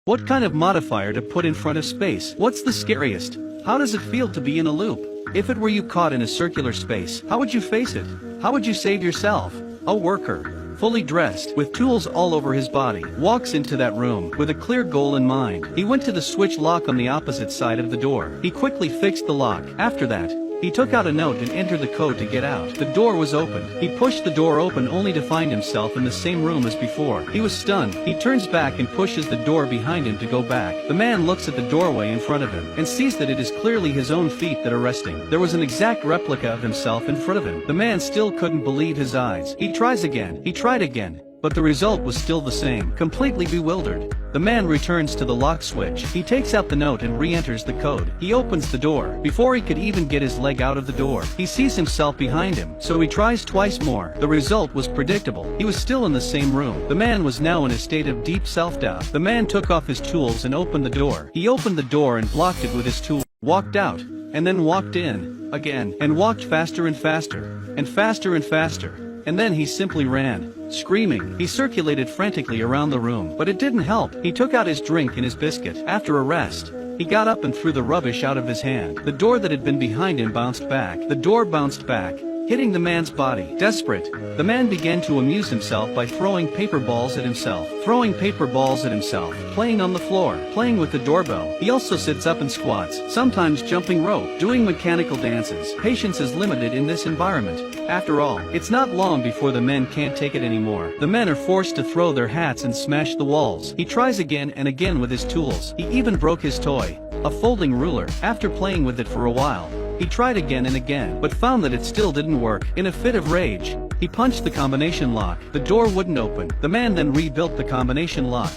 What kind of modifier to put in front of space? What's the scariest? How does it feel to be in a loop? If it were you caught in a circular space, how would you face it? How would you save yourself? A worker, fully dressed, with tools all over his body, walks into that room with a clear goal in mind. He went to the switch lock on the opposite side of the door. He quickly fixed the lock. After that, he took out a note and entered the code to get out. The door was open. He pushed the door open only to find himself in the same room as before. He was stunned. He turns back and pushes the door behind him to go back. The man looks at the doorway in front of him and sees that it is clearly his own feet that are resting. There was an exact replica of himself in front of him. The man still couldn't believe his eyes. He tries again. He tried again. But the result was still the same. Completely bewildered, the man returns to the lock switch. He takes out the note and re-enters the code. He opens the door. Before he could even get his leg out of the door, he sees himself behind him, so he tries twice more. The result was predictable. He was still in the same room. The man was now in a state of deep self-doubt. The man took off his tools and opened the door. He opened the door and blocked it with his tool, walked out, and then walked in, again, and walked faster and faster, and faster and faster. And then he simply ran, screaming. He circulated frantically around the room, but it didn't help. He took out his drink and his biscuit. After a rest, he got up and threw the rubbish out of his hand. The door that had been behind him bounced back. The door bounced back, hitting the man's body. Desperate, the man began to amuse himself by throwing paper balls at himself, playing on the floor, playing with the doorbell. He also sits up and squats, sometimes jumping rope, doing mechanical dances. Patience is limited in this environment. After all, it's not long before the men can't take it anymore. The men are forced to throw their hats and smash the walls. He tries again and again with his tools. He even broke his toy, a folding ruler. After playing with it for a while, he tried again and again, but found that it still didn't work. In a fit of rage, he punched the combination lock. The door wouldn't open. The man then rebuilt the combination lock.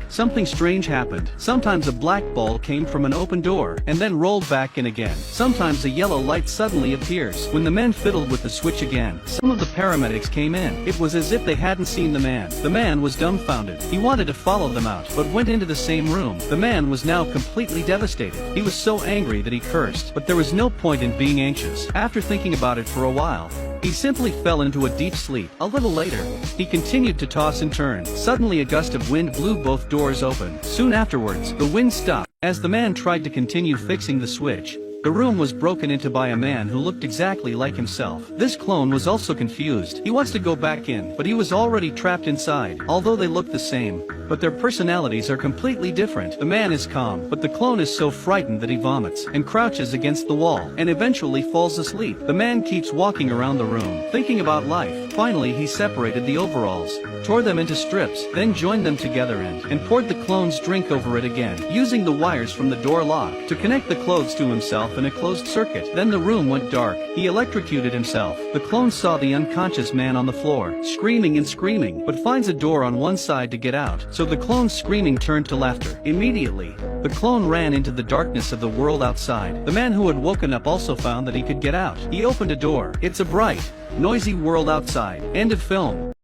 Something strange happened. Sometimes a black ball came from an open door, and then rolled back in again. Sometimes a yellow light suddenly appears. When the men fiddled with the switch again, some of the paramedics came in. It was as if they hadn't seen the man. The man was dumbfounded. He wanted to follow them out, but went into the same room. The man was now completely devastated. He was so angry that he cursed, but there was no point in being anxious. After thinking about it for a while, he simply fell into a deep sleep. A little later, he continued to toss and turn. Suddenly a gust of wind blew both doors open. Soon afterwards, the wind stopped. As the man tried to continue fixing the switch, the room was broken into by a man who looked exactly like himself. This clone was also confused. He wants to go back in, but he was already trapped inside. Although they look the same, but their personalities are completely different. The man is calm, but the clone is so frightened that he vomits and crouches against the wall and eventually falls asleep. The man keeps walking around the room, thinking about life. Finally, he separated the overalls, tore them into strips, then joined them together and poured the clone's drink over it again, using the wires from the door lock to connect the clothes to himself in a closed circuit. Then the room went dark. He electrocuted himself. The clone saw the unconscious man on the floor, screaming and screaming, but finds a door on one side to get out. So the clone's screaming turned to laughter. Immediately, the clone ran into the darkness of the world outside. The man who had woken up also found that he could get out. He opened a door. It's a bright, noisy world outside. End of film.